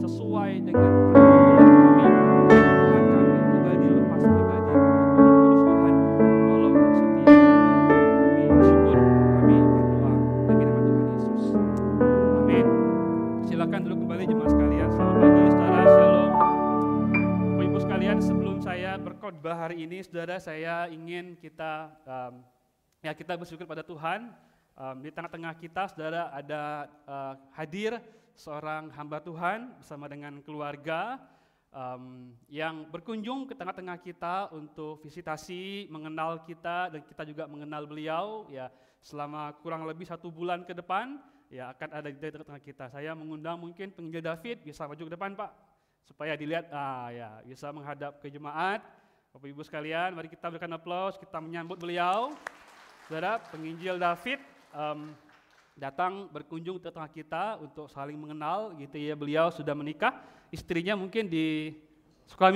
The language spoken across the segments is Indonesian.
sesuai dengan pergumulan kami, kebutuhan kami, pribadi lepas pribadi. Tuhan Kudus Tuhan, tolong setiap kami bersyukur, kami berdoa demi nama Tuhan Yesus. Amin. Silakan duduk kembali jemaat sekalian. Selamat pagi saudara, shalom. Bapak Ibu sekalian, sebelum saya berkhotbah hari ini, saudara, saya ingin kita bersyukur pada Tuhan. Di tengah-tengah kita, saudara, ada hadir seorang hamba Tuhan bersama dengan keluarga yang berkunjung ke tengah-tengah kita untuk visitasi, mengenal kita, dan kita juga mengenal beliau. Ya, selama kurang lebih 1 bulan ke depan, ya akan ada di tengah-tengah kita. Saya mengundang mungkin penginjil David, bisa maju ke depan Pak, supaya dilihat, ya bisa menghadap ke jemaat. Bapak Ibu sekalian, mari kita berikan aplaus, kita menyambut beliau. Saudara, penginjil David datang berkunjung ke tengah kita untuk saling mengenal gitu ya. Beliau sudah menikah, istrinya mungkin di sekolah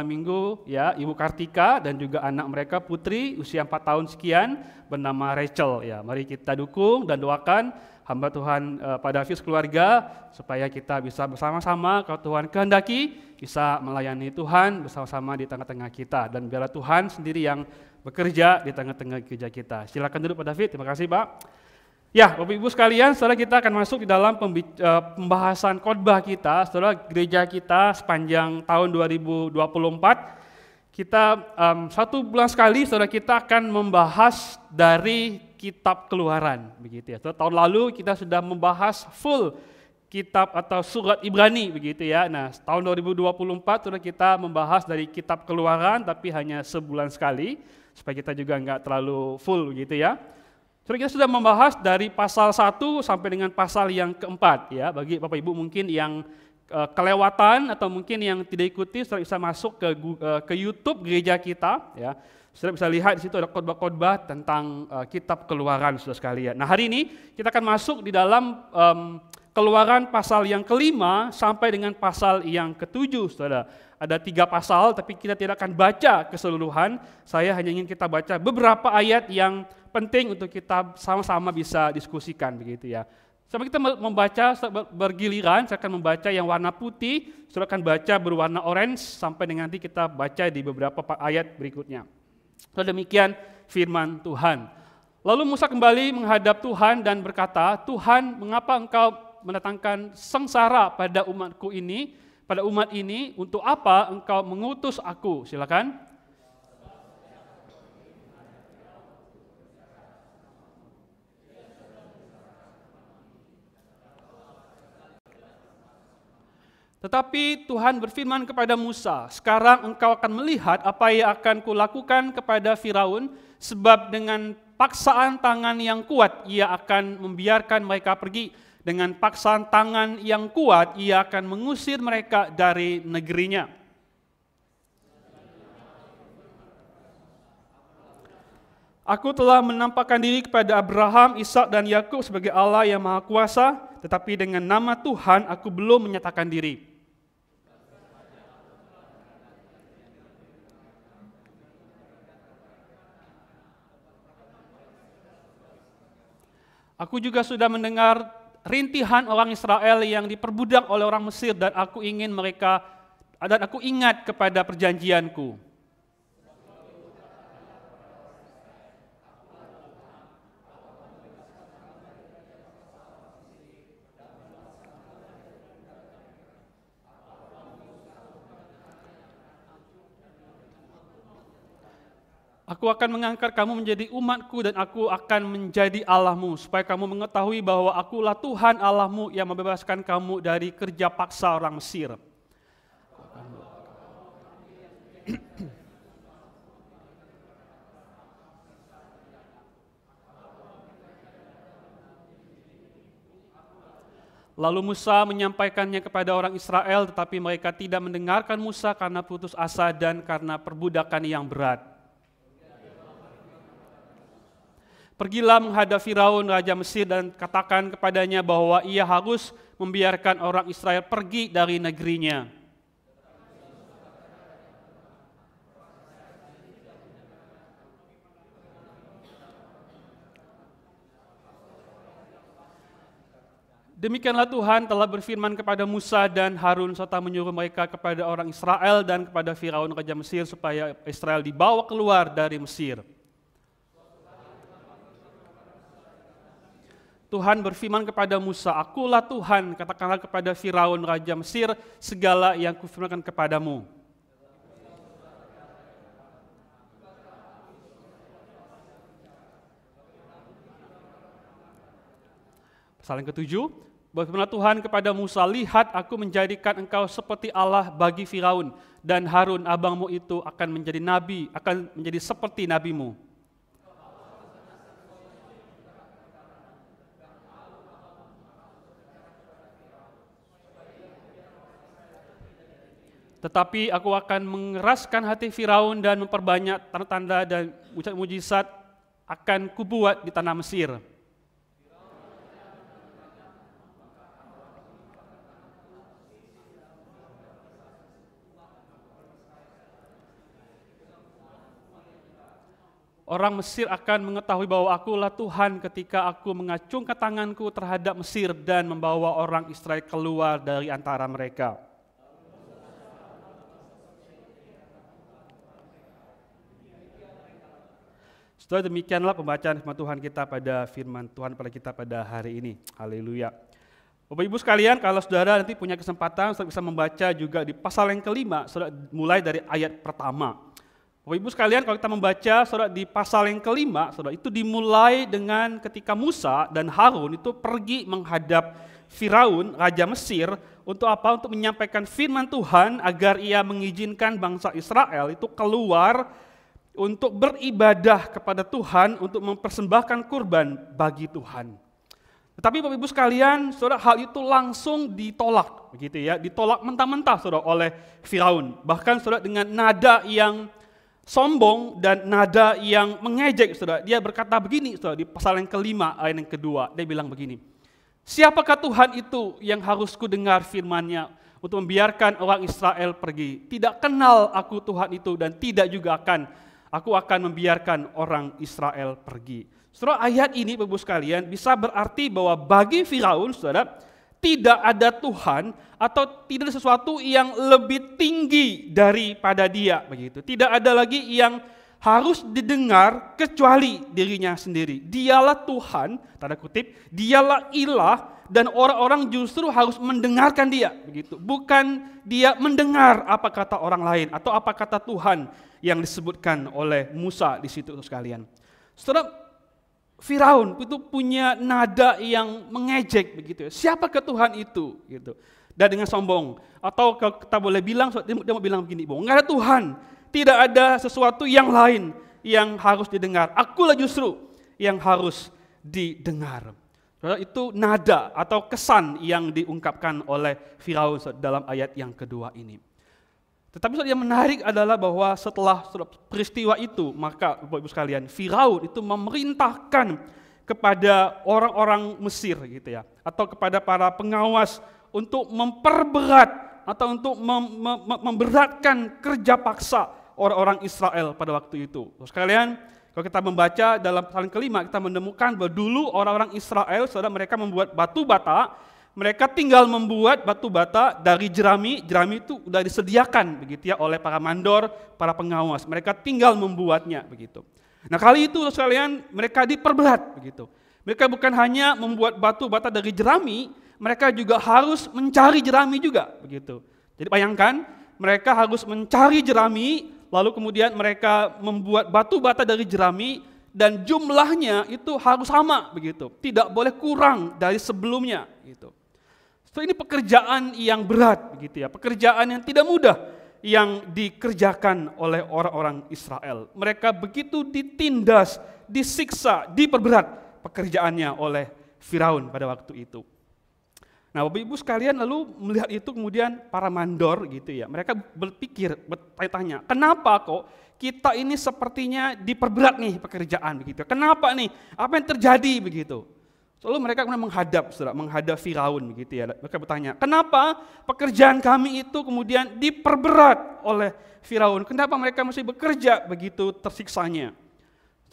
minggu ya, Ibu Kartika, dan juga anak mereka Putri usia 4 tahun sekian bernama Rachel ya. Mari kita dukung dan doakan hamba Tuhan Pak David keluarga supaya kita bisa bersama-sama kalau Tuhan kehendaki bisa melayani Tuhan bersama-sama di tengah-tengah kita, dan biarlah Tuhan sendiri yang bekerja di tengah-tengah gereja kita. Silakan duduk Pak David. Terima kasih Pak. Ya, Bapak Ibu sekalian, setelah kita akan masuk di dalam pembahasan khotbah kita, setelah gereja kita sepanjang tahun 2024, kita 1 bulan sekali, saudara, kita akan membahas dari kitab Keluaran, begitu ya. Tahun lalu kita sudah membahas full kitab atau surat Ibrani, begitu ya. Nah, tahun 2024 saudara, kita membahas dari kitab Keluaran, tapi hanya sebulan sekali, supaya kita juga nggak terlalu full, begitu ya. Saudara, kita sudah membahas dari pasal 1 sampai dengan pasal yang keempat ya. Bagi Bapak Ibu mungkin yang kelewatan atau mungkin yang tidak ikuti, saudara bisa masuk ke YouTube gereja kita ya. Saudara bisa lihat di situ ada khotbah-khotbah tentang kitab Keluaran, saudara sekalian. Nah, hari ini kita akan masuk di dalam Keluaran pasal yang ke-5 sampai dengan pasal yang ke-7, saudara. Ada 3 pasal, tapi kita tidak akan baca keseluruhan. Saya hanya ingin kita baca beberapa ayat yang penting untuk kita sama-sama bisa diskusikan, begitu ya. Sama kita membaca bergiliran, saya akan membaca yang warna putih, saudara akan baca berwarna orange, sampai dengan nanti kita baca di beberapa ayat berikutnya. So, demikian firman Tuhan. Lalu Musa kembali menghadap Tuhan dan berkata, Tuhan, mengapa engkau mendatangkan sengsara pada umatku ini, pada umat ini, untuk apa engkau mengutus aku? Silakan. Tetapi Tuhan berfirman kepada Musa, sekarang engkau akan melihat apa yang akan kulakukan kepada Firaun, sebab dengan paksaan tangan yang kuat ia akan membiarkan mereka pergi. Dengan paksaan tangan yang kuat ia akan mengusir mereka dari negerinya. Aku telah menampakkan diri kepada Abraham, Ishak dan Yakub sebagai Allah yang Maha Kuasa, tetapi dengan nama Tuhan aku belum menyatakan diri. Aku juga sudah mendengar rintihan orang Israel yang diperbudak oleh orang Mesir, dan aku ingat kepada perjanjianku. Aku akan mengangkat kamu menjadi umatku dan aku akan menjadi Allahmu, supaya kamu mengetahui bahwa akulah Tuhan Allahmu yang membebaskan kamu dari kerja paksa orang Mesir. Lalu Musa menyampaikannya kepada orang Israel, tetapi mereka tidak mendengarkan Musa karena putus asa dan karena perbudakan yang berat. Pergilah menghadap Firaun raja Mesir dan katakan kepadanya bahwa ia harus membiarkan orang Israel pergi dari negerinya. Demikianlah Tuhan telah berfirman kepada Musa dan Harun serta menyuruh mereka kepada orang Israel dan kepada Firaun raja Mesir supaya Israel dibawa keluar dari Mesir. Tuhan berfirman kepada Musa, "Akulah Tuhan, katakanlah kepada Firaun raja Mesir segala yang kufirmankan kepadamu." Pasal yang ke-7, berfirmanlah Tuhan kepada Musa, "Lihat, aku menjadikan engkau seperti Allah bagi Firaun, dan Harun abangmu itu akan menjadi nabi, akan menjadi seperti nabimu." Tetapi aku akan mengeraskan hati Firaun dan memperbanyak tanda-tanda dan mujizat akan kubuat di tanah Mesir. Orang Mesir akan mengetahui bahwa akulah Tuhan ketika aku mengacungkan tanganku terhadap Mesir dan membawa orang Israel keluar dari antara mereka. Setelah demikianlah pembacaan firman Tuhan kita pada hari ini. Haleluya. Bapak Ibu sekalian, kalau saudara nanti punya kesempatan, saudara bisa membaca juga di pasal yang ke-5, saudara mulai dari ayat pertama. Bapak Ibu sekalian, kalau kita membaca saudara di pasal yang ke-5, saudara itu dimulai dengan ketika Musa dan Harun itu pergi menghadap Firaun, raja Mesir, untuk apa? Untuk menyampaikan firman Tuhan agar ia mengizinkan bangsa Israel itu keluar untuk beribadah kepada Tuhan, untuk mempersembahkan kurban bagi Tuhan. Tetapi Bapak Ibu sekalian, saudara, hal itu langsung ditolak, begitu ya, ditolak mentah-mentah saudara oleh Firaun. Bahkan saudara dengan nada yang sombong dan nada yang mengejek, saudara. Dia berkata begini, saudara, di pasal yang ke-5 ayat yang kedua, dia bilang begini, "Siapakah Tuhan itu yang harus ku dengar firman-Nya untuk membiarkan orang Israel pergi? Tidak kenal aku Tuhan itu dan tidak juga aku akan membiarkan orang Israel pergi." Saudara, ayat ini Bapak Ibu sekalian bisa berarti bahwa bagi Firaun, saudara, tidak ada Tuhan atau tidak ada sesuatu yang lebih tinggi daripada dia, begitu. Tidak ada lagi yang harus didengar kecuali dirinya sendiri. Dialah Tuhan, tanda kutip, dialah ilah, dan orang-orang justru harus mendengarkan dia, begitu. Bukan dia mendengar apa kata orang lain atau apa kata Tuhan yang disebutkan oleh Musa di situ sekalian. Saudara, Firaun itu punya nada yang mengejek, begitu ya. Siapakah Tuhan itu, gitu. Dan dengan sombong, atau kalau kita boleh bilang, dia mau bilang begini, nggak ada Tuhan, tidak ada sesuatu yang lain yang harus didengar. Akulah justru yang harus didengar. Itu nada atau kesan yang diungkapkan oleh Firaun dalam ayat yang kedua ini. Tetapi yang menarik adalah bahwa setelah peristiwa itu, maka Bapak Ibu sekalian, Firaun itu memerintahkan kepada orang-orang Mesir, gitu ya, atau kepada para pengawas untuk memperberat atau untuk memberatkan kerja paksa orang-orang Israel pada waktu itu. Terus sekalian, kalau kita membaca dalam pasal ke-5, kita menemukan bahwa dulu orang-orang Israel, saudara, mereka membuat batu bata. Mereka tinggal membuat batu bata dari jerami itu sudah disediakan, begitu ya, oleh para mandor, para pengawas. Mereka tinggal membuatnya, begitu. Nah, kali itu sekalian mereka diperberat, begitu. Mereka bukan hanya membuat batu bata dari jerami, mereka juga harus mencari jerami juga, begitu. Jadi bayangkan, mereka harus mencari jerami, lalu kemudian mereka membuat batu bata dari jerami, dan jumlahnya itu harus sama, begitu. Tidak boleh kurang dari sebelumnya, gitu. So, ini pekerjaan yang berat, begitu ya, pekerjaan yang tidak mudah yang dikerjakan oleh orang-orang Israel. Mereka begitu ditindas, disiksa, diperberat pekerjaannya oleh Firaun pada waktu itu. Nah, Bapak Ibu sekalian lalu melihat itu kemudian para mandor, gitu ya, mereka berpikir, bertanya-tanya, kenapa kok kita ini sepertinya diperberat nih pekerjaan, begitu? Kenapa nih? Apa yang terjadi, begitu? Lalu mereka kemudian menghadap Firaun, begitu ya. Mereka bertanya, kenapa pekerjaan kami itu kemudian diperberat oleh Firaun? Kenapa mereka mesti bekerja begitu tersiksanya?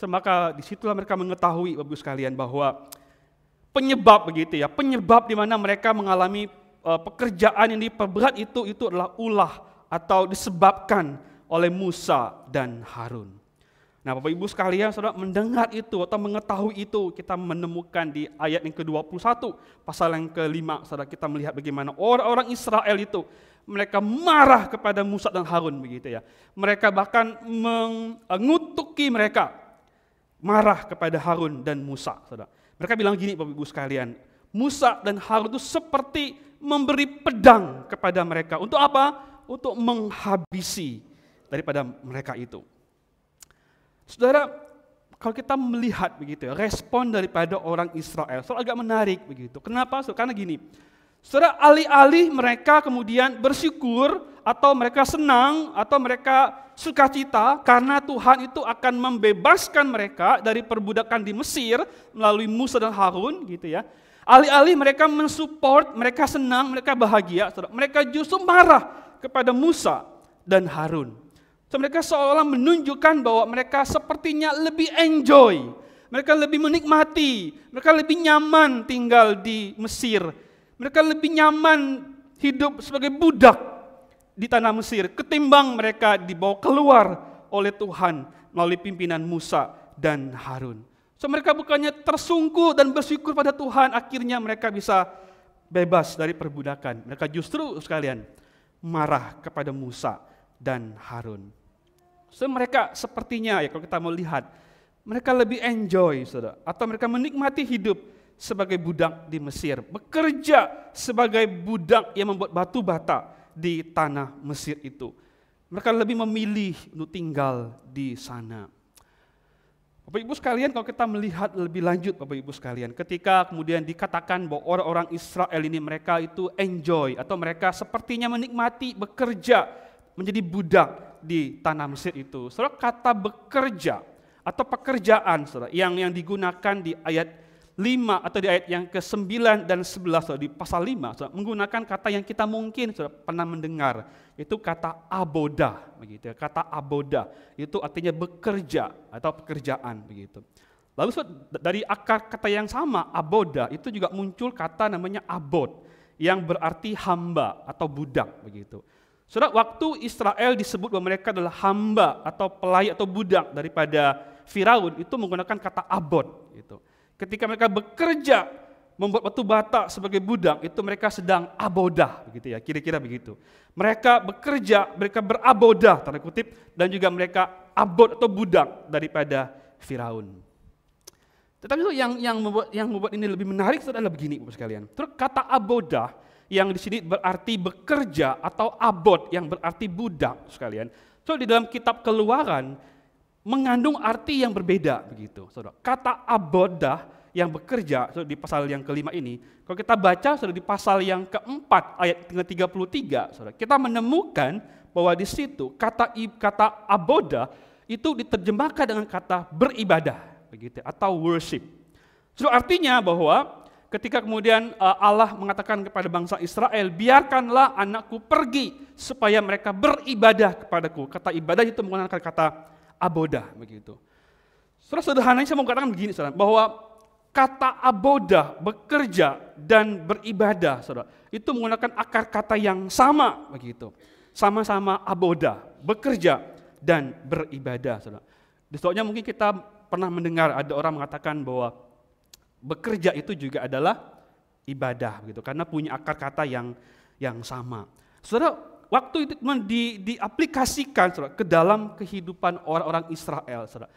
Maka disitulah mereka mengetahui, Bapak Ibu sekalian, bahwa penyebab begitu ya, penyebab di mana mereka mengalami pekerjaan yang diperberat itu adalah ulah atau disebabkan oleh Musa dan Harun. Nah, Bapak Ibu sekalian, saudara mendengar itu atau mengetahui itu, kita menemukan di ayat yang ke-21, pasal yang ke-5, saudara kita melihat bagaimana orang-orang Israel itu, mereka marah kepada Musa dan Harun begitu ya. Mereka bahkan mengutuki mereka, marah kepada Harun dan Musa, saudara. Mereka bilang gini, Bapak Ibu sekalian, Musa dan Harun itu seperti memberi pedang kepada mereka. Untuk apa? Untuk menghabisi daripada mereka itu. Saudara, kalau kita melihat begitu ya, respon daripada orang Israel, saudara agak menarik begitu. Kenapa? Karena gini, saudara, alih-alih mereka kemudian bersyukur atau mereka senang atau mereka sukacita karena Tuhan itu akan membebaskan mereka dari perbudakan di Mesir melalui Musa dan Harun gitu ya. Alih-alih mereka mensupport, mereka senang, mereka bahagia, saudara, mereka justru marah kepada Musa dan Harun. So, mereka seolah menunjukkan bahwa mereka sepertinya lebih enjoy, mereka lebih menikmati, mereka lebih nyaman tinggal di Mesir, mereka lebih nyaman hidup sebagai budak di tanah Mesir ketimbang mereka dibawa keluar oleh Tuhan melalui pimpinan Musa dan Harun. So, mereka bukannya tersungkur dan bersyukur pada Tuhan, akhirnya mereka bisa bebas dari perbudakan. Mereka justru sekalian marah kepada Musa dan Harun. So, mereka sepertinya ya kalau kita mau lihat, mereka lebih enjoy, saudara, atau mereka menikmati hidup sebagai budak di Mesir, bekerja sebagai budak yang membuat batu bata di tanah Mesir itu. Mereka lebih memilih untuk tinggal di sana. Bapak Ibu sekalian, kalau kita melihat lebih lanjut, Bapak Ibu sekalian, ketika kemudian dikatakan bahwa orang-orang Israel ini mereka itu enjoy atau mereka sepertinya menikmati bekerja menjadi budak di tanah Mesir itu. Saudara, kata bekerja atau pekerjaan saudara, yang digunakan di ayat 5 atau di ayat yang ke-9 dan 11 saudara, di pasal 5 saudara, menggunakan kata yang kita mungkin saudara pernah mendengar, itu kata aboda begitu ya. Kata aboda itu artinya bekerja atau pekerjaan begitu. Lalu saudara, dari akar kata yang sama aboda itu juga muncul kata namanya abod yang berarti hamba atau budak begitu. Saudara, waktu Israel disebut bahwa mereka adalah hamba atau pelay atau budak daripada Firaun, itu menggunakan kata abod. Gitu. Ketika mereka bekerja membuat batu bata sebagai budak, itu mereka sedang abodah, begitu ya, kira-kira begitu. Mereka bekerja, mereka berabodah, tanda kutip, dan juga mereka abod atau budak daripada Firaun. Tetapi itu yang membuat ini lebih menarik adalah begini, Bapak sekalian. Terus kata abodah yang di sini berarti bekerja atau abod yang berarti budak sekalian. So di dalam kitab Keluaran mengandung arti yang berbeda begitu. Saudara. Kata abodah yang bekerja di pasal yang kelima ini, kalau kita baca di pasal yang keempat ayat 33, saudara, kita menemukan bahwa di situ kata abodah itu diterjemahkan dengan kata beribadah begitu atau worship. So artinya bahwa ketika kemudian Allah mengatakan kepada bangsa Israel, biarkanlah anakku pergi supaya mereka beribadah kepadaku. Kata ibadah itu menggunakan kata abodah begitu. Saudara, sederhananya saya mau katakan begini, saudara, bahwa kata abodah, bekerja dan beribadah, saudara, itu menggunakan akar kata yang sama begitu. Sama-sama abodah, bekerja dan beribadah, saudara. Soalnya mungkin kita pernah mendengar ada orang mengatakan bahwa bekerja itu juga adalah ibadah gitu karena punya akar kata yang sama. Saudara, waktu itu diaplikasikan saudara, ke dalam kehidupan orang-orang Israel, saudara.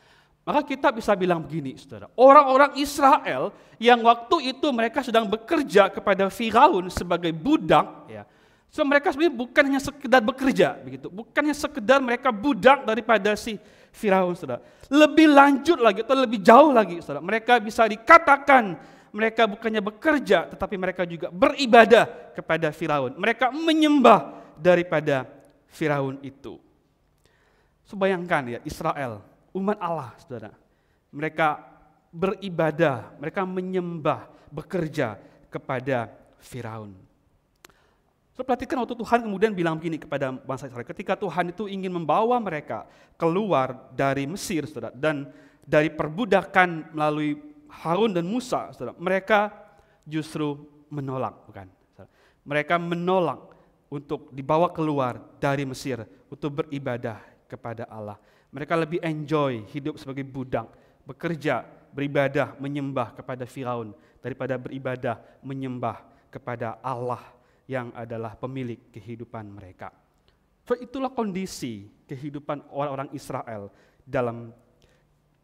Maka kita bisa bilang begini, saudara. Orang-orang Israel yang waktu itu mereka sedang bekerja kepada Firaun sebagai budak, ya. So mereka sebenarnya bukan hanya sekedar bekerja begitu, bukan hanya sekedar mereka budak daripada si Firaun, saudara. Lebih lanjut lagi atau lebih jauh lagi, saudara. Mereka bisa dikatakan mereka bukannya bekerja, tetapi mereka juga beribadah kepada Firaun. Mereka menyembah daripada Firaun itu. So, bayangkan ya, Israel, umat Allah, saudara. Mereka beribadah, mereka menyembah, bekerja kepada Firaun. So, perhatikan waktu Tuhan kemudian bilang begini kepada bangsa Israel, ketika Tuhan itu ingin membawa mereka keluar dari Mesir, saudara, dan dari perbudakan melalui Harun dan Musa, saudara, mereka justru menolak, bukan? Mereka menolak untuk dibawa keluar dari Mesir untuk beribadah kepada Allah. Mereka lebih enjoy hidup sebagai budak, bekerja, beribadah, menyembah kepada Firaun daripada beribadah, menyembah kepada Allah yang adalah pemilik kehidupan mereka. So, itulah kondisi kehidupan orang-orang Israel dalam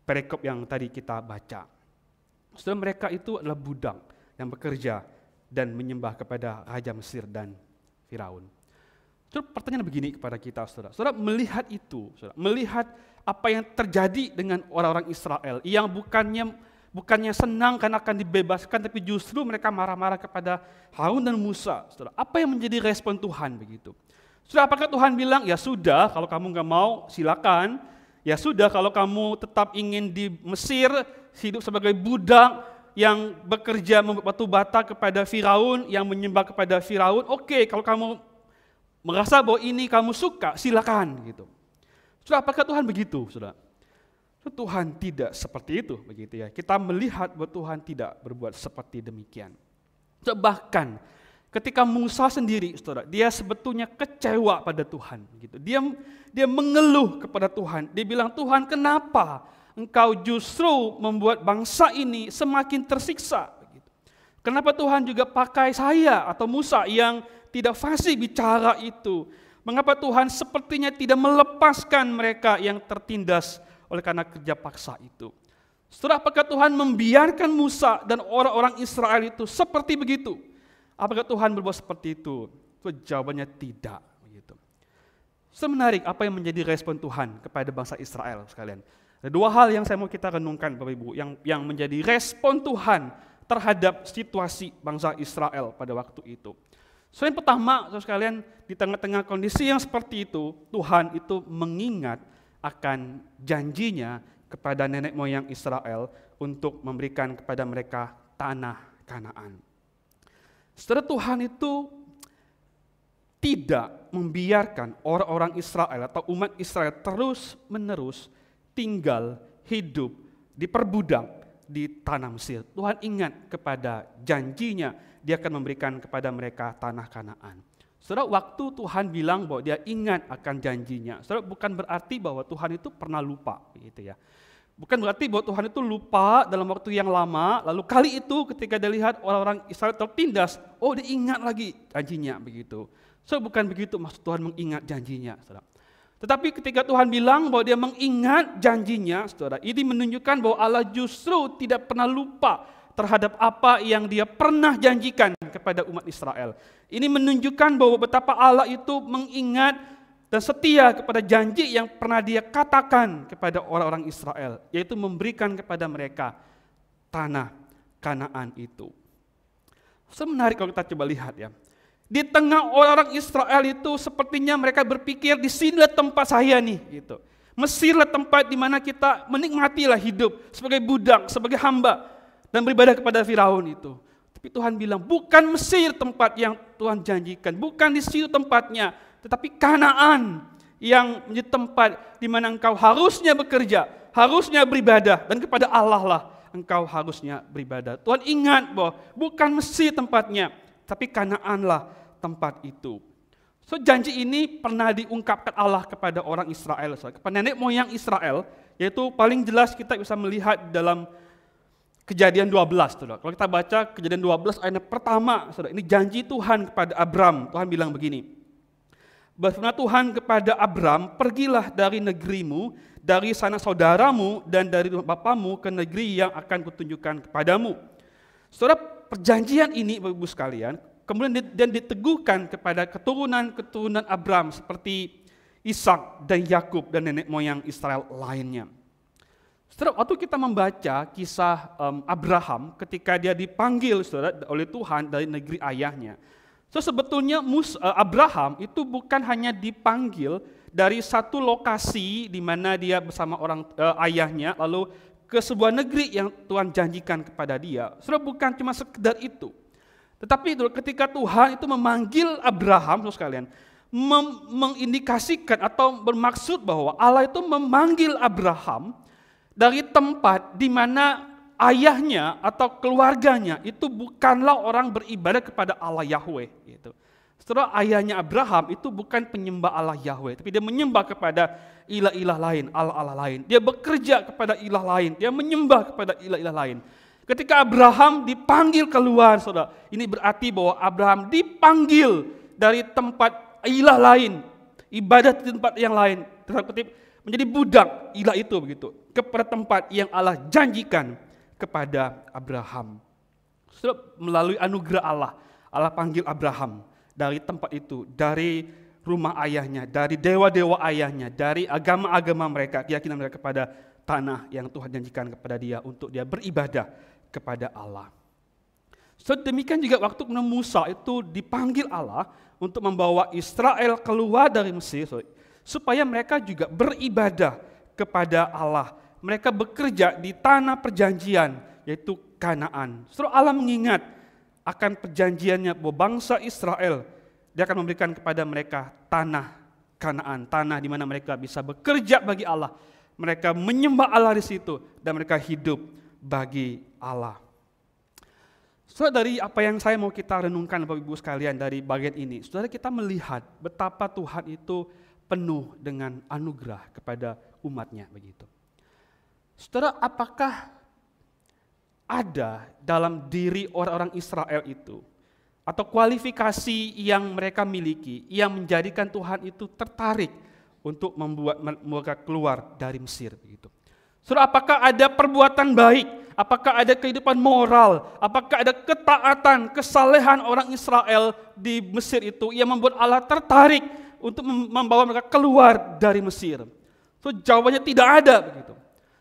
perikop yang tadi kita baca. Saudara, mereka itu adalah budak yang bekerja dan menyembah kepada Raja Mesir dan Firaun. Saudara, pertanyaan begini kepada kita, saudara. Saudara melihat itu, saudara, melihat apa yang terjadi dengan orang-orang Israel yang bukannya senang karena akan dibebaskan, tapi justru mereka marah-marah kepada Harun dan Musa. Saudara, apa yang menjadi respon Tuhan begitu? Saudara, apakah Tuhan bilang, ya sudah, kalau kamu nggak mau, silakan. Ya sudah, kalau kamu tetap ingin di Mesir, hidup sebagai budak, yang bekerja membuat batu bata kepada Firaun, yang menyembah kepada Firaun, oke, kalau kamu merasa bahwa ini kamu suka, silakan gitu. Saudara, apakah Tuhan begitu, saudara? Tuhan tidak seperti itu, begitu ya. Kita melihat bahwa Tuhan tidak berbuat seperti demikian. Bahkan ketika Musa sendiri, saudara, dia sebetulnya kecewa pada Tuhan, begitu. Dia mengeluh kepada Tuhan. Dia bilang, Tuhan, kenapa Engkau justru membuat bangsa ini semakin tersiksa? Kenapa Tuhan juga pakai saya atau Musa yang tidak fasih bicara itu? Mengapa Tuhan sepertinya tidak melepaskan mereka yang tertindas oleh karena kerja paksa itu? Setelah apakah Tuhan membiarkan Musa dan orang-orang Israel itu seperti begitu? Apakah Tuhan berbuat seperti itu? Jawabannya tidak. Semenarik apa yang menjadi respon Tuhan kepada bangsa Israel sekalian. Ada dua hal yang saya mau kita renungkan, Bapak Ibu, yang menjadi respon Tuhan terhadap situasi bangsa Israel pada waktu itu. So, yang pertama, saudara sekalian, di tengah-tengah kondisi yang seperti itu, Tuhan itu mengingat akan janjinya kepada nenek moyang Israel untuk memberikan kepada mereka tanah Kanaan. Saudara, Tuhan itu tidak membiarkan orang-orang Israel atau umat Israel terus-menerus tinggal, hidup, diperbudak di tanah Mesir. Tuhan ingat kepada janjinya, dia akan memberikan kepada mereka tanah Kanaan. Saudara, waktu Tuhan bilang bahwa dia ingat akan janjinya, saudara, bukan berarti bahwa Tuhan itu pernah lupa, gitu ya. Bukan berarti bahwa Tuhan itu lupa dalam waktu yang lama, lalu kali itu ketika dia lihat orang-orang Israel tertindas, oh dia ingat lagi janjinya, begitu. So, bukan begitu maksud Tuhan mengingat janjinya, saudara. Tetapi ketika Tuhan bilang bahwa dia mengingat janjinya, saudara, ini menunjukkan bahwa Allah justru tidak pernah lupa terhadap apa yang dia pernah janjikan kepada umat Israel. Ini menunjukkan bahwa betapa Allah itu mengingat dan setia kepada janji yang pernah dia katakan kepada orang-orang Israel, yaitu memberikan kepada mereka tanah Kanaan itu. Semenarik kalau kita coba lihat ya. Di tengah orang Israel itu sepertinya mereka berpikir di sinilah tempat saya nih gitu. Mesirlah tempat di mana kita menikmatilah hidup sebagai budak, sebagai hamba dan beribadah kepada Firaun itu. Tapi Tuhan bilang bukan Mesir tempat yang Tuhan janjikan, bukan di situ tempatnya, tetapi Kanaan yang menjadi tempat di mana engkau harusnya bekerja, harusnya beribadah, dan kepada Allah lah engkau harusnya beribadah. Tuhan ingat bahwa bukan Mesir tempatnya, tapi Kanaan lah tempat itu. So, janji ini pernah diungkapkan Allah kepada orang Israel, kepada nenek moyang Israel, yaitu paling jelas kita bisa melihat dalam Kejadian 12. Saudara. Kalau kita baca Kejadian 12 ayat pertama, saudara, ini janji Tuhan kepada Abram. Tuhan bilang begini, berfirman Tuhan kepada Abram, pergilah dari negerimu, dari sanak saudaramu, dan dari rumah bapamu ke negeri yang akan kutunjukkan kepadamu. Saudara, perjanjian ini, Bapak Ibu sekalian, kemudian dan diteguhkan kepada keturunan-keturunan Abram seperti Ishak dan Yakub dan nenek moyang Israel lainnya. Saudara, waktu kita membaca kisah Abraham ketika dia dipanggil, saudara, oleh Tuhan dari negeri ayahnya. So, sebetulnya Abraham itu bukan hanya dipanggil dari satu lokasi di mana dia bersama ayahnya, lalu ke sebuah negeri yang Tuhan janjikan kepada dia. Saudara, bukan cuma sekedar itu. Tetapi ketika Tuhan itu memanggil Abraham, saudara sekalian, mengindikasikan atau bermaksud bahwa Allah itu memanggil Abraham dari tempat di mana ayahnya atau keluarganya itu bukanlah orang beribadah kepada Allah Yahweh gitu. Setelah ayahnya Abraham itu bukan penyembah Allah Yahweh, tapi dia menyembah kepada ilah-ilah lain, Allah-Allah lain. Dia bekerja kepada ilah lain, dia menyembah kepada ilah-ilah lain. Ketika Abraham dipanggil keluar, saudara, ini berarti bahwa Abraham dipanggil dari tempat ilah lain, ibadat di tempat yang lain, menjadi budak ilah itu begitu, kepada tempat yang Allah janjikan kepada Abraham. Saudara, melalui anugerah Allah, Allah panggil Abraham dari tempat itu, dari rumah ayahnya, dari dewa-dewa ayahnya, dari agama-agama mereka, keyakinan mereka kepada tanah yang Tuhan janjikan kepada dia untuk dia beribadah kepada Allah. Demikian juga waktu Musa itu dipanggil Allah untuk membawa Israel keluar dari Mesir, supaya mereka juga beribadah kepada Allah. Mereka bekerja di tanah perjanjian, yaitu Kanaan. Setelah Allah mengingat akan perjanjiannya bahwa bangsa Israel, dia akan memberikan kepada mereka tanah Kanaan, tanah di mana mereka bisa bekerja bagi Allah. Mereka menyembah Allah di situ dan mereka hidup bagi Allah. Saudara, dari apa yang saya mau kita renungkan Bapak Ibu sekalian dari bagian ini, saudara, kita melihat betapa Tuhan itu penuh dengan anugerah kepada umatnya begitu. Saudara, apakah ada dalam diri orang-orang Israel itu atau kualifikasi yang mereka miliki yang menjadikan Tuhan itu tertarik untuk membuat mereka keluar dari Mesir begitu? Saudara, apakah ada perbuatan baik? Apakah ada kehidupan moral? Apakah ada ketaatan, kesalehan orang Israel di Mesir itu yang membuat Allah tertarik untuk membawa mereka keluar dari Mesir? So, jawabannya tidak ada begitu.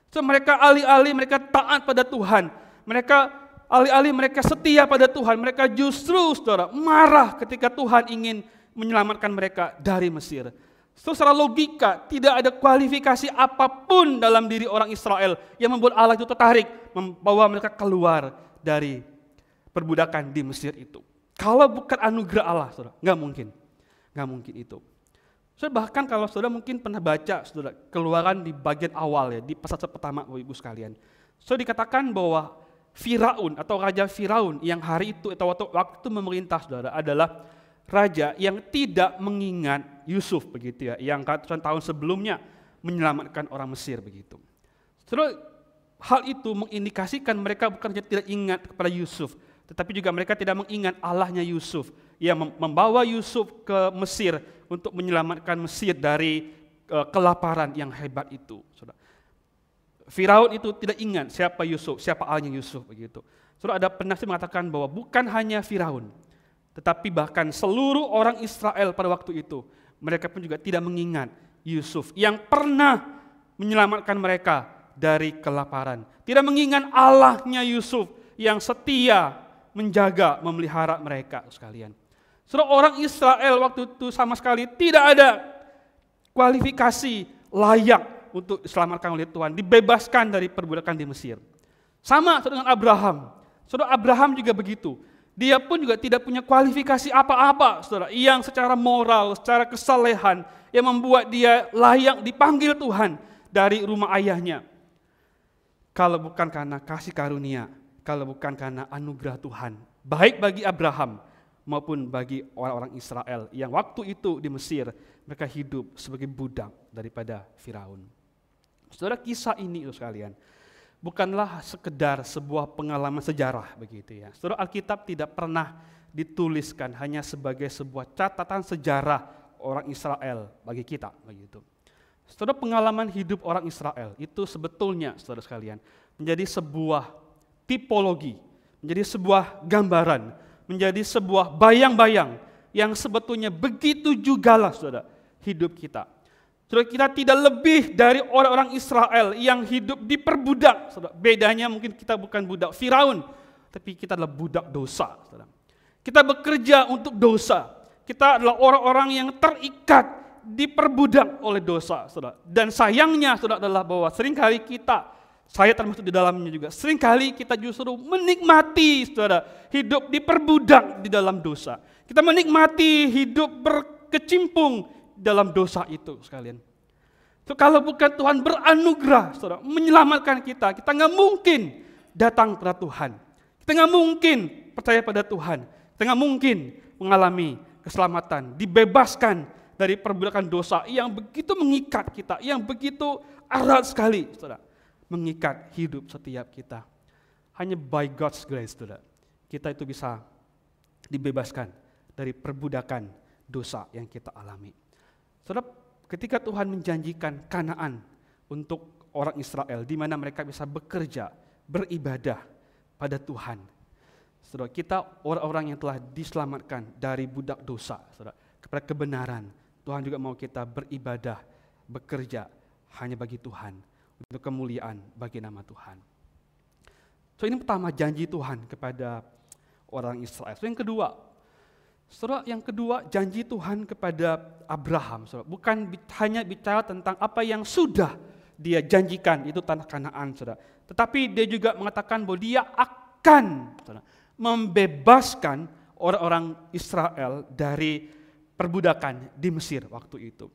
So, mereka alih-alih mereka taat pada Tuhan, mereka alih-alih mereka setia pada Tuhan, mereka justru, saudara, marah ketika Tuhan ingin menyelamatkan mereka dari Mesir. So, secara logika tidak ada kualifikasi apapun dalam diri orang Israel yang membuat Allah itu tertarik membawa mereka keluar dari perbudakan di Mesir itu. Kalau bukan anugerah Allah, saudara, nggak mungkin itu. Saudara, bahkan kalau saudara mungkin pernah baca, saudara, Keluaran di bagian awal ya, di pasal pertama Bapak Ibu sekalian. Saudara, dikatakan bahwa Firaun atau Raja Firaun yang hari itu atau waktu memerintah, saudara, adalah raja yang tidak mengingat Yusuf begitu ya, yang ratusan tahun sebelumnya menyelamatkan orang Mesir begitu. Saudara, hal itu mengindikasikan mereka bukan saja tidak ingat kepada Yusuf, tetapi juga mereka tidak mengingat Allahnya Yusuf yang membawa Yusuf ke Mesir untuk menyelamatkan Mesir dari kelaparan yang hebat itu. Saudara, Firaun itu tidak ingat siapa Yusuf, siapa Allahnya Yusuf begitu. Saudara, ada penafsir mengatakan bahwa bukan hanya Firaun, tetapi bahkan seluruh orang Israel pada waktu itu, mereka pun juga tidak mengingat Yusuf yang pernah menyelamatkan mereka dari kelaparan. Tidak mengingat Allahnya Yusuf yang setia menjaga, memelihara mereka sekalian. Saudara, orang Israel waktu itu sama sekali tidak ada kualifikasi layak untuk diselamatkan oleh Tuhan, dibebaskan dari perbudakan di Mesir. Sama dengan Abraham. Saudara, Abraham juga begitu. Dia pun juga tidak punya kualifikasi apa-apa, saudara, yang secara moral, secara kesalehan, yang membuat dia layak dipanggil Tuhan dari rumah ayahnya. Kalau bukan karena kasih karunia, kalau bukan karena anugerah Tuhan, baik bagi Abraham maupun bagi orang-orang Israel yang waktu itu di Mesir, mereka hidup sebagai budak daripada Firaun. Saudara, kisah ini sekalian, bukanlah sekedar sebuah pengalaman sejarah begitu ya. Saudara, Alkitab tidak pernah dituliskan hanya sebagai sebuah catatan sejarah orang Israel bagi kita begitu. Saudara, pengalaman hidup orang Israel itu sebetulnya, saudara sekalian, menjadi sebuah tipologi, menjadi sebuah gambaran, menjadi sebuah bayang-bayang yang sebetulnya begitu jugalah, saudara, hidup kita. Saudara, kita tidak lebih dari orang-orang Israel yang hidup diperbudak. Saudara, bedanya mungkin kita bukan budak Firaun, tapi kita adalah budak dosa. Saudara, kita bekerja untuk dosa. Kita adalah orang-orang yang terikat, diperbudak oleh dosa, saudara. Dan sayangnya, saudara, adalah bahwa seringkali kita, saya termasuk di dalamnya juga, seringkali kita justru menikmati, saudara, hidup diperbudak di dalam dosa. Kita menikmati hidup berkecimpung dalam dosa itu sekalian. So, kalau bukan Tuhan beranugerah, saudara, menyelamatkan kita, kita nggak mungkin datang kepada Tuhan. Kita nggak mungkin percaya pada Tuhan. Kita nggak mungkin mengalami keselamatan, dibebaskan dari perbudakan dosa yang begitu mengikat kita, yang begitu erat sekali, saudara, mengikat hidup setiap kita. Hanya by God's grace, saudara, kita itu bisa dibebaskan dari perbudakan dosa yang kita alami. Saudara, ketika Tuhan menjanjikan Kanaan untuk orang Israel, di mana mereka bisa bekerja, beribadah pada Tuhan. Saudara, kita orang-orang yang telah diselamatkan dari budak dosa, saudara, kepada kebenaran. Tuhan juga mau kita beribadah, bekerja hanya bagi Tuhan, untuk kemuliaan bagi nama Tuhan. So ini pertama, janji Tuhan kepada orang Israel. So yang kedua, saudara, janji Tuhan kepada Abraham, saudara, bukan hanya bicara tentang apa yang sudah dia janjikan, itu tanah Kanaan, saudara. Tetapi dia juga mengatakan bahwa dia akan, saudara, membebaskan orang-orang Israel dari perbudakan di Mesir waktu itu.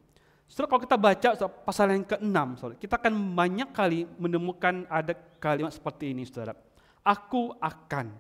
Saudara, kalau kita baca pasal yang ke-6, saudara, kita akan banyak kali menemukan ada kalimat seperti ini, saudara. Aku akan.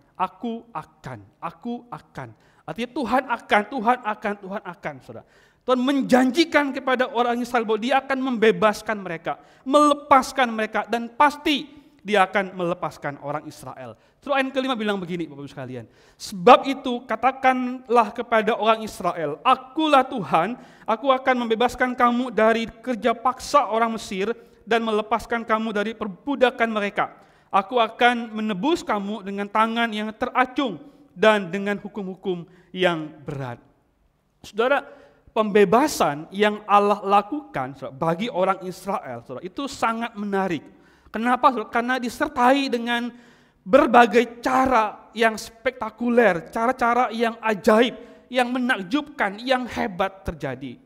Artinya Tuhan akan, saudara. Tuhan menjanjikan kepada orang Israel bahwa dia akan membebaskan mereka, melepaskan mereka, dan pasti dia akan melepaskan orang Israel. Terus ayat kelima bilang begini, Bapak-Ibu sekalian. Sebab itu katakanlah kepada orang Israel, akulah Tuhan, aku akan membebaskan kamu dari kerja paksa orang Mesir dan melepaskan kamu dari perbudakan mereka. Aku akan menebus kamu dengan tangan yang teracung dan dengan hukum-hukum yang berat. Saudara, pembebasan yang Allah lakukan, saudara, bagi orang Israel, saudara, itu sangat menarik. Kenapa? Saudara? Karena disertai dengan berbagai cara yang spektakuler, cara-cara yang ajaib, yang menakjubkan, yang hebat terjadi.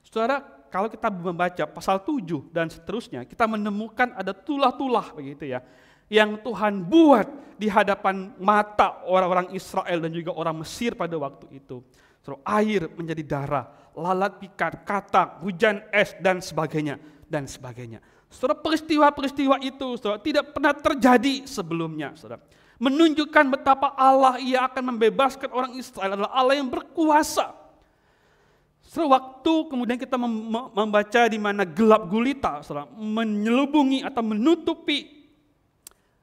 Saudara, kalau kita membaca pasal 7 dan seterusnya, kita menemukan ada tulah-tulah begitu ya, yang Tuhan buat di hadapan mata orang-orang Israel dan juga orang Mesir pada waktu itu. Saudara, air menjadi darah, lalat pikat, katak, hujan es, dan sebagainya, dan sebagainya. Saudara, peristiwa-peristiwa itu, saudara, tidak pernah terjadi sebelumnya, saudara. Menunjukkan betapa Allah ia akan membebaskan orang Israel adalah Allah yang berkuasa. Saudara, waktu kemudian kita membaca di mana gelap gulita, saudara, menyelubungi atau menutupi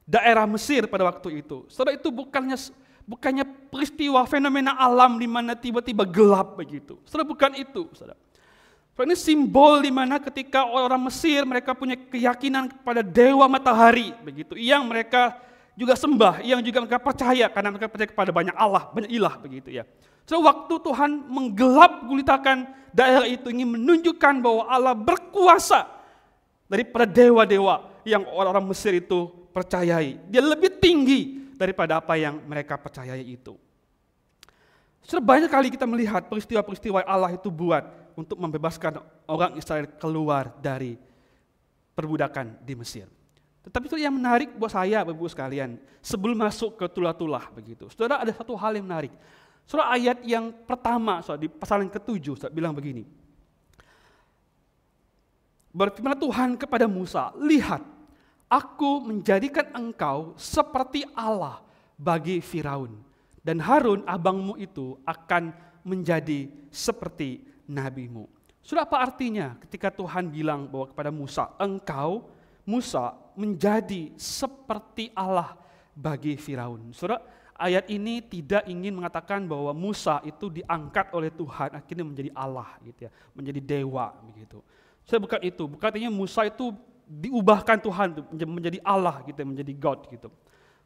daerah Mesir pada waktu itu. Saudara, itu bukannya peristiwa fenomena alam di mana tiba-tiba gelap begitu. Saudara, bukan itu, saudara. Ini simbol di mana ketika orang Mesir mereka punya keyakinan kepada dewa matahari begitu, yang mereka juga sembah, yang juga mereka percaya karena mereka percaya kepada banyak Allah, banyak ilah begitu ya. So, waktu Tuhan menggelap gulitakan daerah itu ingin menunjukkan bahwa Allah berkuasa daripada dewa-dewa yang orang-orang Mesir itu percayai. Dia lebih tinggi daripada apa yang mereka percayai itu. Sudah banyak kali kita melihat peristiwa-peristiwa Allah itu buat untuk membebaskan orang Israel keluar dari perbudakan di Mesir. Tetapi itu yang menarik buat saya, Bapak-Ibu sekalian, sebelum masuk ke tulah-tulah begitu. Saudara, ada satu hal yang menarik. Saudara, ayat yang pertama, saudara, di pasal yang ke-7, saudara, bilang begini. Berfirman Tuhan kepada Musa, lihat, aku menjadikan engkau seperti Allah bagi Firaun, dan Harun abangmu itu akan menjadi seperti nabimu. Sudah apa artinya ketika Tuhan bilang bahwa kepada Musa, engkau, Musa, menjadi seperti Allah bagi Firaun. Saudara, ayat ini tidak ingin mengatakan bahwa Musa itu diangkat oleh Tuhan akhirnya menjadi Allah gitu ya, menjadi dewa begitu. Saya bukan itu, bukan artinya Musa itu diubahkan Tuhan menjadi Allah gitu, menjadi God gitu.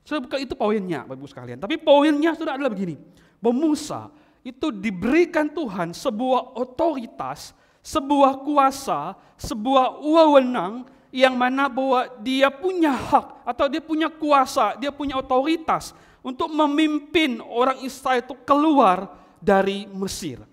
Saudara, bukan itu poinnya, Bapak-Ibu sekalian. Tapi poinnya saudara adalah begini, bahwa Musa itu diberikan Tuhan sebuah otoritas, sebuah kuasa, sebuah wewenang yang mana bahwa dia punya hak atau dia punya kuasa, dia punya otoritas untuk memimpin orang Israel itu keluar dari Mesir.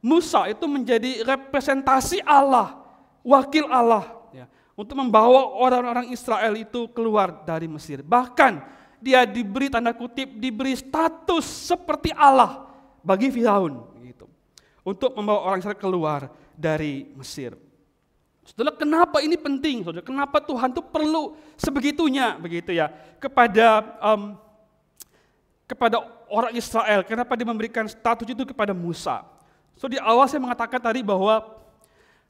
Musa itu menjadi representasi Allah, wakil Allah ya, untuk membawa orang-orang Israel itu keluar dari Mesir. Bahkan dia diberi tanda kutip, diberi status seperti Allah bagi Firaun gitu, untuk membawa orang Israel keluar dari Mesir. Saudara, kenapa ini penting? Saudara, kenapa Tuhan tuh perlu sebegitunya begitu ya kepada orang Israel? Kenapa dia memberikan status itu kepada Musa? So di awal saya mengatakan tadi bahwa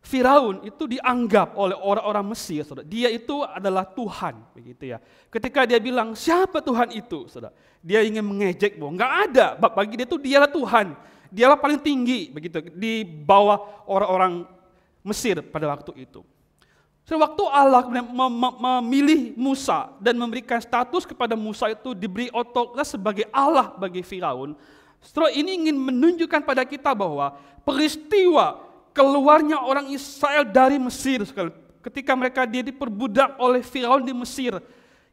Firaun itu dianggap oleh orang-orang Mesir, saudara, dia itu adalah Tuhan, begitu ya. Ketika dia bilang siapa Tuhan itu, saudara, dia ingin mengejek bahwa nggak ada, bagi dia itu dialah Tuhan, dialah paling tinggi, begitu di bawah orang-orang Mesir pada waktu itu. So, waktu Allah memilih Musa dan memberikan status kepada Musa itu diberi otoritas sebagai Allah bagi Firaun. Setelah ini ingin menunjukkan pada kita bahwa peristiwa keluarnya orang Israel dari Mesir, ketika mereka dia diperbudak oleh Firaun di Mesir,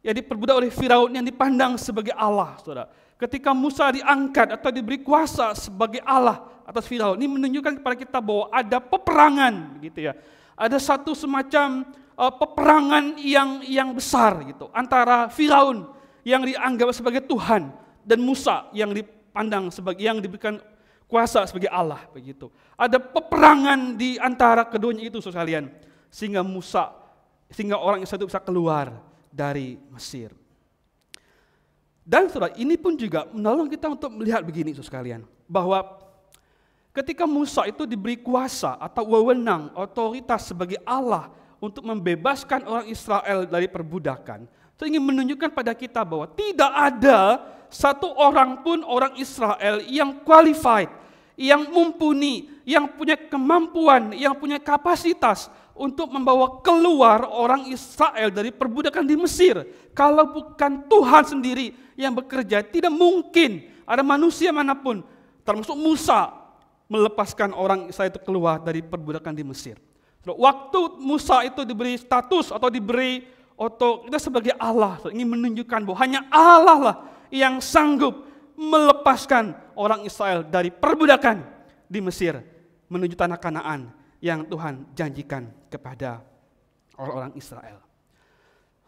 ya diperbudak oleh Firaun yang dipandang sebagai Allah, saudara. Ketika Musa diangkat atau diberi kuasa sebagai Allah atas Firaun, ini menunjukkan kepada kita bahwa ada peperangan, gitu ya. Ada satu semacam peperangan yang besar gitu antara Firaun yang dianggap sebagai Tuhan dan Musa yang dipandang sebagai yang diberikan kuasa sebagai Allah begitu. Ada peperangan di antara keduanya itu sekalian sehingga orang Israel itu bisa keluar dari Mesir. Dan saudara, ini pun juga menolong kita untuk melihat begini sekalian, bahwa ketika Musa itu diberi kuasa atau wewenang, otoritas sebagai Allah untuk membebaskan orang Israel dari perbudakan, saya ingin menunjukkan pada kita bahwa tidak ada satu orang pun orang Israel yang qualified, yang mumpuni, yang punya kemampuan, yang punya kapasitas untuk membawa keluar orang Israel dari perbudakan di Mesir. Kalau bukan Tuhan sendiri yang bekerja, tidak mungkin ada manusia manapun, termasuk Musa, melepaskan orang Israel itu keluar dari perbudakan di Mesir. Waktu Musa itu diberi status atau diberi otoritas sebagai Allah, ingin menunjukkan bahwa hanya Allah lah yang sanggup melepaskan orang Israel dari perbudakan di Mesir menuju tanah Kanaan yang Tuhan janjikan kepada orang-orang Israel.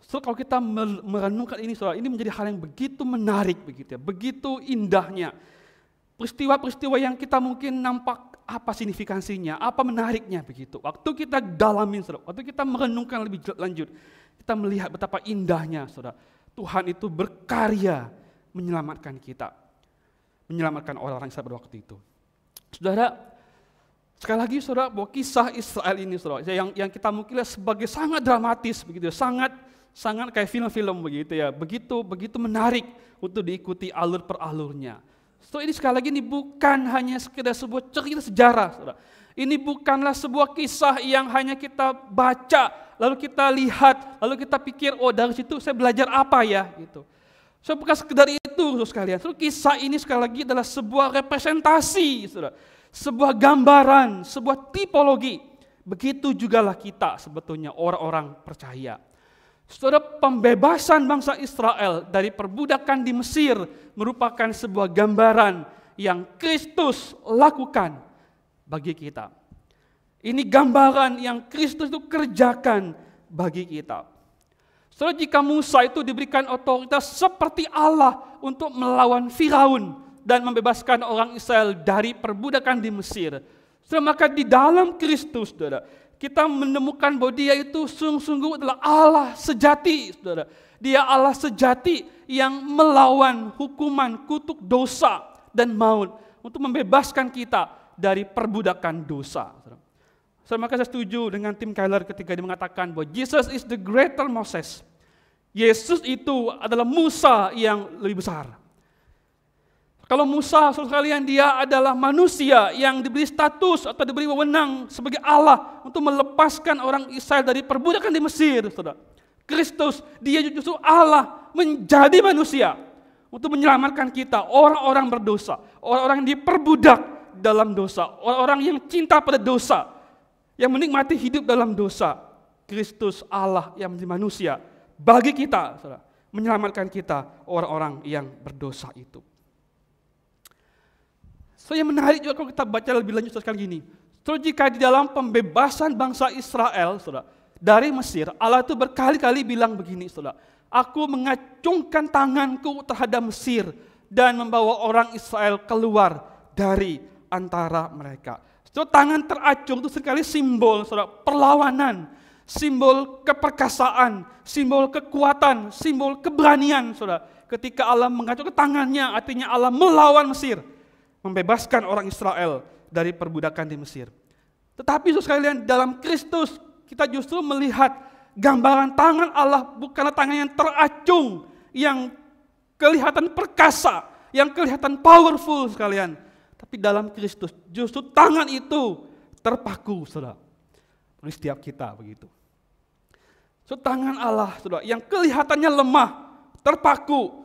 So kalau kita merenungkan ini, saudara, ini menjadi hal yang begitu menarik, begitu ya, begitu indahnya. Peristiwa-peristiwa yang kita mungkin nampak apa signifikansinya, apa menariknya begitu. Waktu kita dalamin, saudara, waktu kita merenungkan lebih lanjut, kita melihat betapa indahnya, saudara. Tuhan itu berkarya menyelamatkan kita, menyelamatkan orang-orang Israel pada waktu itu. Saudara, sekali lagi saudara, bahwa kisah Israel ini, saudara, yang kita mungkin lihat sebagai sangat dramatis, begitu, sangat kayak film-film begitu ya, begitu menarik untuk diikuti alur per alurnya. So ini sekali lagi ini bukan hanya sekedar sebuah cerita sejarah, saudara. Ini bukanlah sebuah kisah yang hanya kita baca, lalu kita lihat, lalu kita pikir, oh dari situ saya belajar apa ya, gitu. So bukan sekedar itu, sekalian. So kisah ini sekali lagi adalah sebuah representasi, saudara. Sebuah gambaran, sebuah tipologi. Begitu jugalah kita sebetulnya orang-orang percaya. Saudara, pembebasan bangsa Israel dari perbudakan di Mesir merupakan sebuah gambaran yang Kristus lakukan bagi kita. Ini gambaran yang Kristus itu kerjakan bagi kita. Saudara, jika Musa itu diberikan otoritas seperti Allah untuk melawan Firaun dan membebaskan orang Israel dari perbudakan di Mesir, saudara, maka di dalam Kristus, saudara, kita menemukan bahwa dia itu sungguh-sungguh adalah Allah sejati, saudara. Dia Allah sejati yang melawan hukuman, kutuk dosa dan maut untuk membebaskan kita dari perbudakan dosa. So, maka saya setuju dengan Tim Keller ketika dia mengatakan bahwa Jesus is the greater Moses. Yesus itu adalah Musa yang lebih besar. Kalau Musa, saudara sekalian, dia adalah manusia yang diberi status atau diberi wewenang sebagai Allah untuk melepaskan orang Israel dari perbudakan di Mesir, saudara. Kristus, dia justru Allah menjadi manusia untuk menyelamatkan kita, orang-orang berdosa, orang-orang yang diperbudak dalam dosa, orang-orang yang cinta pada dosa, yang menikmati hidup dalam dosa. Kristus Allah yang menjadi manusia bagi kita, saudara, menyelamatkan kita, orang-orang yang berdosa itu. So yang menarik juga kalau kita baca lebih lanjut sekarang gini. So jika di dalam pembebasan bangsa Israel, saudara, dari Mesir, Allah itu berkali-kali bilang begini, saudara. Aku mengacungkan tanganku terhadap Mesir dan membawa orang Israel keluar dari antara mereka. Saudara, tangan teracung itu sekali simbol, saudara, perlawanan, simbol keperkasaan, simbol kekuatan, simbol keberanian, saudara. Ketika Allah mengacungkan tangannya, artinya Allah melawan Mesir, membebaskan orang Israel dari perbudakan di Mesir. Tetapi saudara sekalian, dalam Kristus kita justru melihat gambaran tangan Allah bukanlah tangan yang teracung, yang kelihatan perkasa, yang kelihatan powerful sekalian. Tapi dalam Kristus justru tangan itu terpaku, saudara. Bagi setiap kita begitu. So, tangan Allah, saudara, yang kelihatannya lemah, terpaku.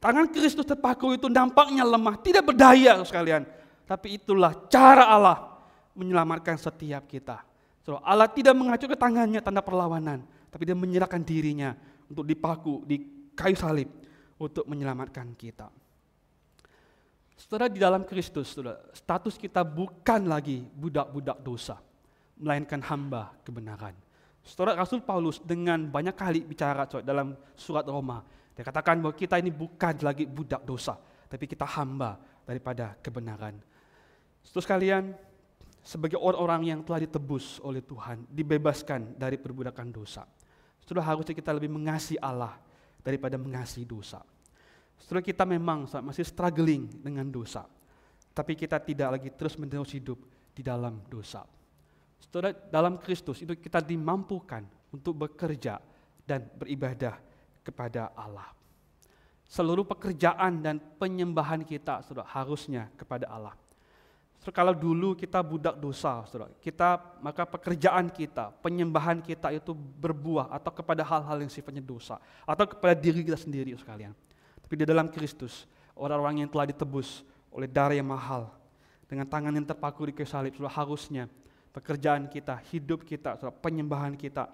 Tangan Kristus terpaku itu nampaknya lemah, tidak berdaya sekalian. Tapi itulah cara Allah menyelamatkan setiap kita. So, Allah tidak mengacu ke tangannya tanda perlawanan, tapi dia menyerahkan dirinya untuk dipaku di kayu salib untuk menyelamatkan kita. Saudara, di dalam Kristus, saudara, status kita bukan lagi budak-budak dosa, melainkan hamba kebenaran. Saudara, Rasul Paulus dengan banyak kali bicara dalam surat Roma, dia katakan bahwa kita ini bukan lagi budak dosa, tapi kita hamba daripada kebenaran. Saudara sekalian, sebagai orang-orang yang telah ditebus oleh Tuhan, dibebaskan dari perbudakan dosa, saudara, harusnya kita lebih mengasihi Allah daripada mengasihi dosa. Saudara, kita memang masih struggling dengan dosa, tapi kita tidak lagi terus-menerus hidup di dalam dosa. Saudara, dalam Kristus itu kita dimampukan untuk bekerja dan beribadah kepada Allah. Seluruh pekerjaan dan penyembahan kita, saudara, harusnya kepada Allah. Saudara, kalau dulu kita budak dosa, saudara, maka pekerjaan kita, penyembahan kita itu berbuah atau kepada hal-hal yang sifatnya dosa, atau kepada diri kita sendiri sekalian. Tapi di dalam Kristus, orang-orang yang telah ditebus oleh darah yang mahal, dengan tangan yang terpaku di kayu salib, saudara, harusnya pekerjaan kita, hidup kita, saudara, penyembahan kita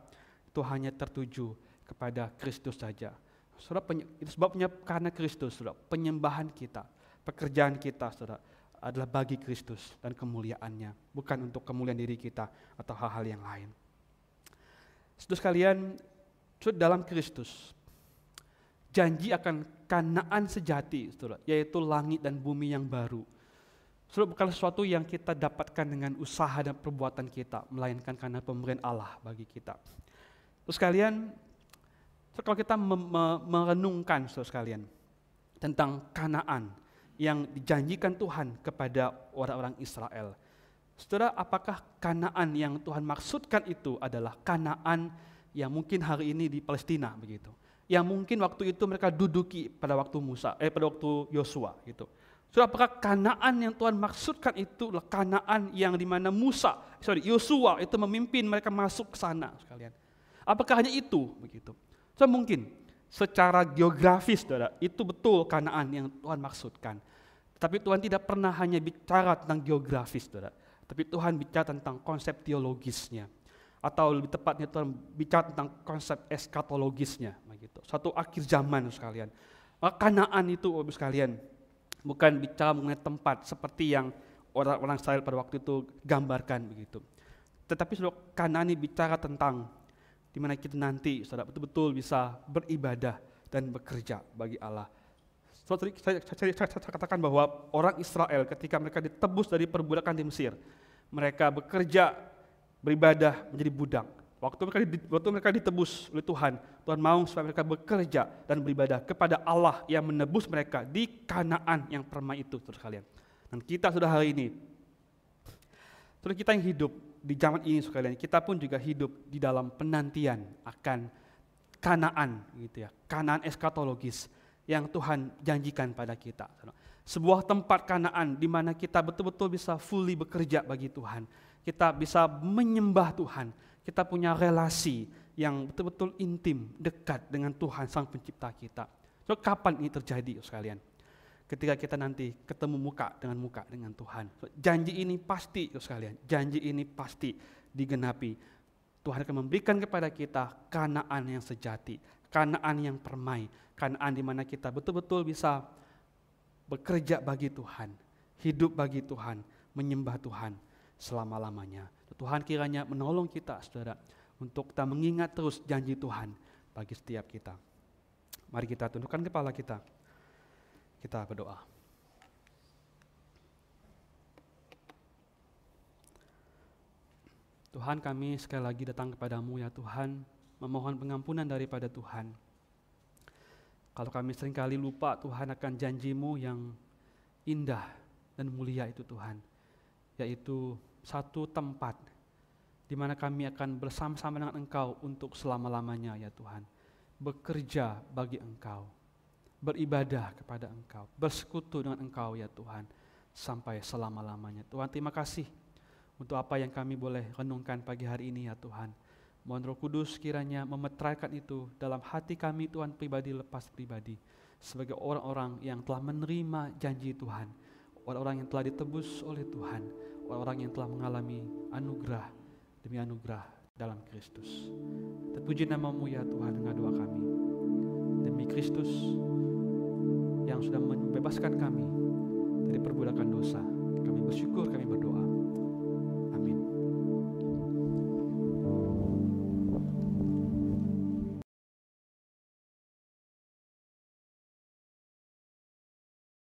itu hanya tertuju kepada Kristus saja. Saudara, itu sebabnya karena Kristus, saudara, penyembahan kita, pekerjaan kita, saudara, adalah bagi Kristus dan kemuliaannya, bukan untuk kemuliaan diri kita atau hal-hal yang lain. Saudara sekalian, dalam Kristus, janji akan Kanaan sejati, saudara, yaitu langit dan bumi yang baru. Saudara, bukan sesuatu yang kita dapatkan dengan usaha dan perbuatan kita, melainkan karena pemberian Allah bagi kita. Terus kalian, kalau kita merenungkan, saudara sekalian, tentang Kanaan yang dijanjikan Tuhan kepada orang-orang Israel, saudara, apakah Kanaan yang Tuhan maksudkan itu adalah Kanaan yang mungkin hari ini di Palestina begitu, yang mungkin waktu itu mereka duduki pada waktu Yosua gitu. Saudara, apakah Kanaan yang Tuhan maksudkan itu adalah Kanaan yang dimana Yosua itu memimpin mereka masuk ke sana sekalian? Apakah hanya itu begitu? Saudara, mungkin secara geografis, saudara, itu betul Kanaan yang Tuhan maksudkan. Tapi Tuhan tidak pernah hanya bicara tentang geografis, saudara, tapi Tuhan bicara tentang konsep teologisnya. Atau lebih tepatnya Tuhan bicara tentang konsep eskatologisnya, begitu. Satu akhir zaman sekalian. Kanaan itu, sekalian, bukan bicara mengenai tempat seperti yang orang-orang Israel pada waktu itu gambarkan begitu. Tetapi saudara, Kanaan ini bicara tentang di mana kita nanti, saudara, betul-betul bisa beribadah dan bekerja bagi Allah. Saudara, saya katakan bahwa orang Israel ketika mereka ditebus dari perbudakan di Mesir, mereka bekerja, beribadah, menjadi budak. Waktu mereka ditebus oleh Tuhan, Tuhan mau supaya mereka bekerja dan beribadah kepada Allah yang menebus mereka di Kanaan yang permai itu, saudara sekalian. Dan kita sudah hari ini, saudara, kita yang hidup di zaman ini sekalian, kita pun juga hidup di dalam penantian akan Kanaan, gitu ya, Kanaan eskatologis yang Tuhan janjikan pada kita. Sebuah tempat Kanaan di mana kita betul-betul bisa fully bekerja bagi Tuhan. Kita bisa menyembah Tuhan, kita punya relasi yang betul-betul intim, dekat dengan Tuhan Sang Pencipta kita. So, kapan ini terjadi sekalian? Ketika kita nanti ketemu muka dengan Tuhan. So, janji ini pasti sekalian, janji ini pasti digenapi. Tuhan akan memberikan kepada kita Kanaan yang sejati, Kanaan yang permai, Kanaan di mana kita betul-betul bisa bekerja bagi Tuhan, hidup bagi Tuhan, menyembah Tuhan selama-lamanya. Tuhan kiranya menolong kita, saudara, untuk kita mengingat terus janji Tuhan bagi setiap kita. Mari kita tundukkan kepala kita berdoa. Tuhan, kami sekali lagi datang kepadamu ya Tuhan, memohon pengampunan daripada Tuhan. Kalau kami seringkali lupa Tuhan akan janji-Mu yang indah dan mulia itu Tuhan, yaitu satu tempat di mana kami akan bersama-sama dengan Engkau untuk selama-lamanya ya Tuhan. Bekerja bagi Engkau, beribadah kepada Engkau, bersekutu dengan Engkau ya Tuhan, sampai selama-lamanya. Tuhan, terima kasih untuk apa yang kami boleh renungkan pagi hari ini ya Tuhan. Mohon Roh Kudus kiranya memetraikan itu dalam hati kami Tuhan, pribadi lepas pribadi, sebagai orang-orang yang telah menerima janji Tuhan, orang-orang yang telah ditebus oleh Tuhan, orang-orang yang telah mengalami anugerah demi anugerah dalam Kristus. Terpuji nama-Mu ya Tuhan, dengan doa kami. Demi Kristus yang sudah membebaskan kami dari perbudakan dosa, kami bersyukur, kami berdoa.